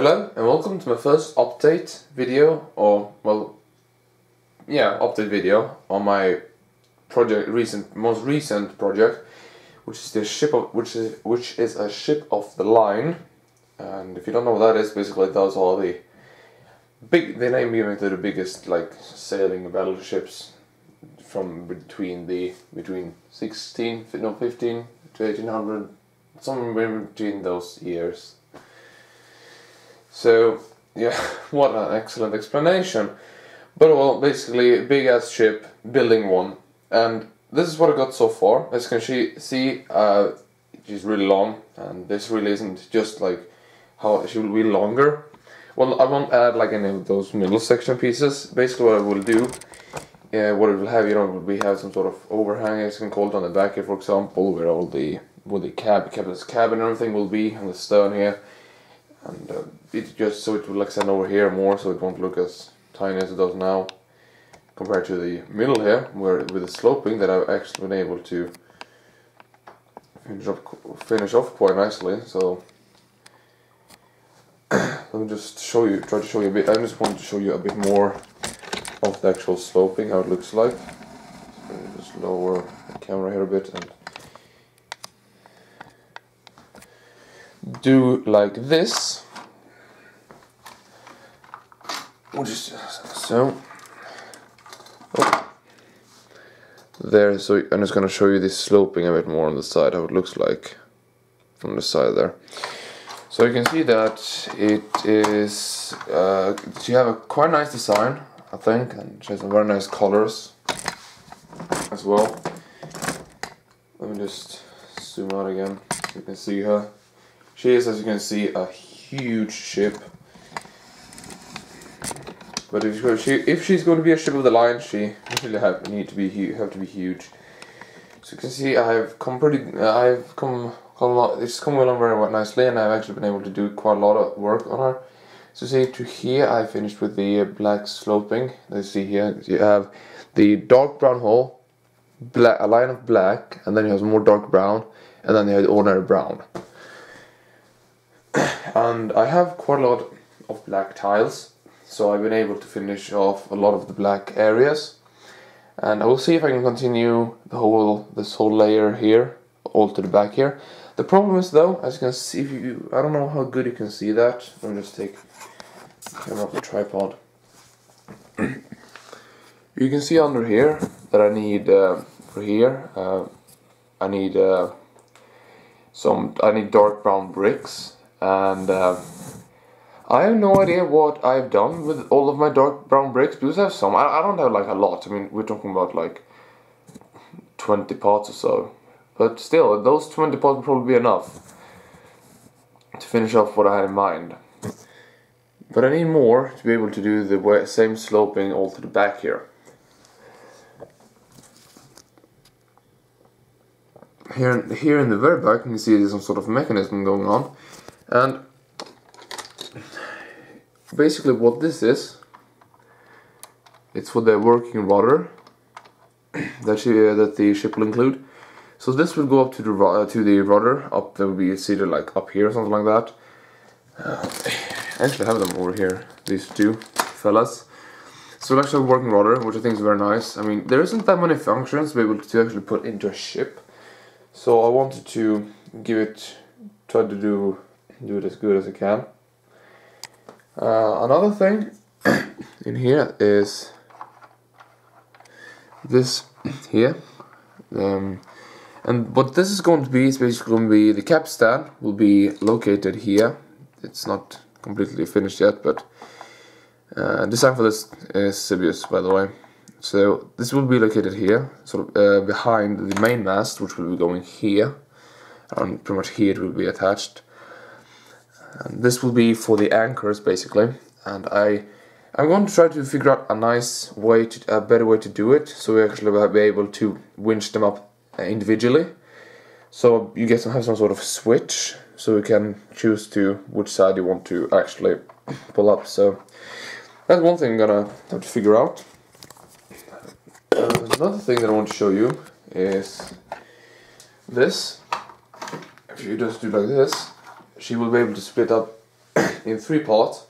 Hello and welcome to my first update video, or update video on my most recent project, which is the which is a ship of the line. And if you don't know what that is, basically those are the name given to the biggest sailing battleships from between 15 to 1800, somewhere between those years. So yeah, what an excellent explanation. But well, basically a big ass ship, building one, and this is what I got so far. As you can see, she's really long, and this really isn't just like how she will be longer. Well, I won't add any of those middle section pieces. Basically what I will do, what it will have, we have some sort of overhang, as you can call it, on the back here, for example, where all the captain's cabin and everything will be on the stern here. And it just so it will extend over here more, so it won't look as tiny as it does now, compared to the middle here, where with the sloping that I've actually been able to finish off quite nicely. So let me just try to show you a bit. I just want to show you a bit more of the actual sloping, how it looks like. So let me just lower the camera here a bit and do like this, which is so. There, so I'm just going to show you this sloping a bit more on the side, how it looks like from the side there. So you can see that it is, she have a quite nice design, I think, and she has some very nice colors as well. Let me just zoom out again so you can see her. She is, as you can see, a huge ship. But if she's going to be a ship of the line, she really have to be huge. So you can see it's come along very nicely, and I've actually been able to do quite a lot of work on her. So see, to here I finished with the black sloping. Let's see here, you have the dark brown hull, a line of black, and then you have some more dark brown, and then you have the ordinary brown. And I have quite a lot of black tiles, so I've been able to finish off a lot of the black areas, and I will see if I can continue this whole layer here all to the back here. The problem is though, as you can see, I don't know how good you can see that. Let me just take the camera off the tripod. You can see under here that I need for here I need dark brown bricks. And I have no idea what I've done with all of my dark brown bricks, because I have some. I don't have a lot. I mean, we're talking about 20 parts or so. But still, those 20 parts will probably be enough to finish off what I had in mind. But I need more to be able to do the same sloping all to the back here. Here in the very back, you can see there's some sort of mechanism going on. And basically what this is, it's for the working rudder that the ship will include. So this will go up to the rudder, up there will be either up here or something like that. I actually have them over here, these two fellas. So we'll actually have a working rudder, which I think is very nice. I mean, there isn't that many functions to be able to actually put into a ship, so I wanted to try to do it as good as I can. Another thing in here is this here, and what this is going to be is basically going to be the capstan will be located here. It's not completely finished yet, but design for this is Sibius, by the way. So this will be located here, sort of behind the main mast, which will be going here, and pretty much here it will be attached. And this will be for the anchors basically, and I'm going to try to figure out a better way to do it, so we actually will be able to winch them up individually. So you have some sort of switch, so you can choose which side you want to actually pull up. So that's one thing I'm gonna have to figure out. Another thing that I want to show you is this. If you just do like this, she will be able to split up in 3 parts,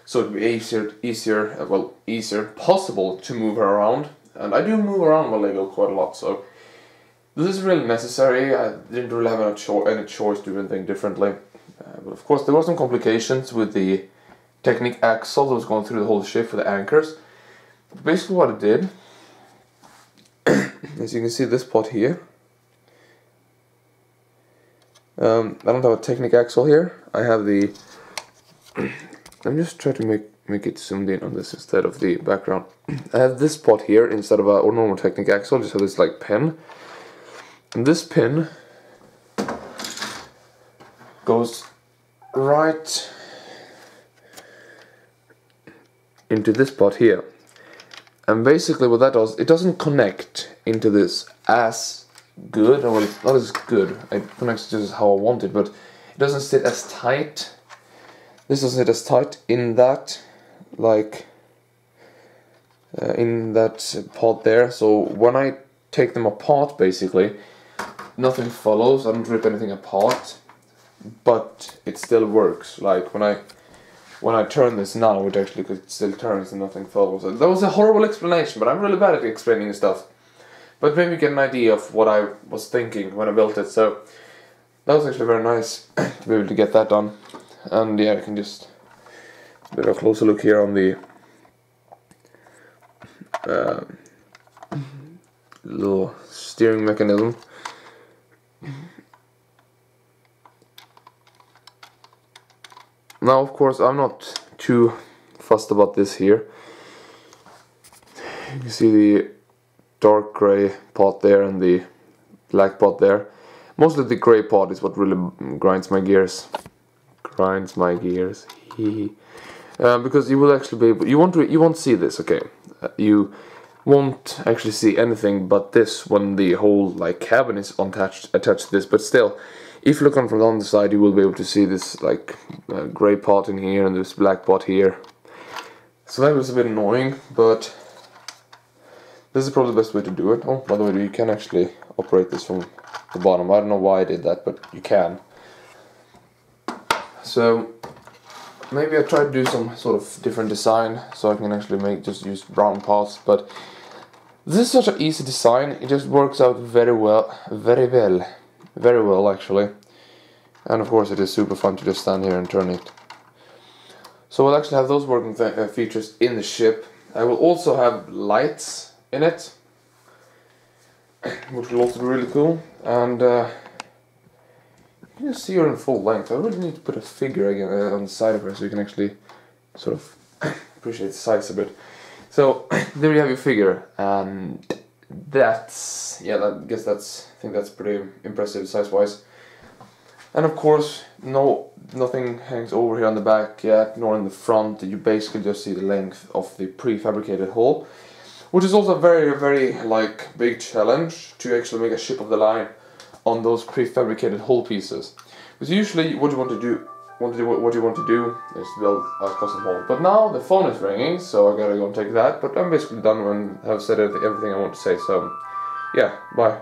so it'd be easier possible to move her around. And I do move around my Lego quite a lot, so this is really necessary. I didn't really have any choice to do anything differently. But of course there were some complications with the Technic axle that was going through the whole ship for the anchors. But basically what it did, as you can see this pot here, I don't have a Technic axle here. I have the, I'm just trying to make it zoomed in on this instead of the background. I have this pot here instead of a normal Technic axle. Just have this like pin, and this pin goes right into this pot here. And basically what that does, it doesn't connect into this as good, or well, it's not as good. It connects just how I want it, but it doesn't sit as tight. This doesn't sit as tight in that, like, in that pot there. So when I take them apart, basically, nothing follows. I don't rip anything apart, but it still works. Like when I turn this now, it actually still turns and nothing follows. That was a horrible explanation, but I'm really bad at explaining stuff. But maybe you get an idea of what I was thinking when I built it. So that was actually very nice to be able to get that done. And yeah, you can just a bit of a closer look here on the little steering mechanism. Now, of course, I'm not too fussed about this here. You can see the dark grey pot there and the black pot there. Mostly the grey pot is what really grinds my gears. Because you will actually be able, you won't see this, okay? You won't actually see anything but this when the whole like cabin is attached to this. But still, if you look on from the other side, you will be able to see this like grey pot in here and this black pot here. So that was a bit annoying, but this is probably the best way to do it. Oh, by the way, you can actually operate this from the bottom. I don't know why I did that, but you can. So maybe I try to do some sort of different design so I can actually just use brown parts. But this is such an easy design. It just works out very well actually. And of course it is super fun to just stand here and turn it. So we'll actually have those working features in the ship. I will also have lights in it, which will also be really cool. And you can see her in full length. I really need to put a figure again on the side of her so you can actually sort of appreciate the size a bit. So there you have your figure, and that's, yeah, I think that's pretty impressive size-wise. And of course, nothing hangs over here on the back yet, nor in the front. You basically just see the length of the prefabricated hull, which is also a very, very like big challenge to actually make a ship of the line on those prefabricated hull pieces. Because usually, what you want to do is build a custom hull. But now the phone is ringing, so I gotta go and take that. But I'm basically done and have said everything I want to say. So, yeah, bye.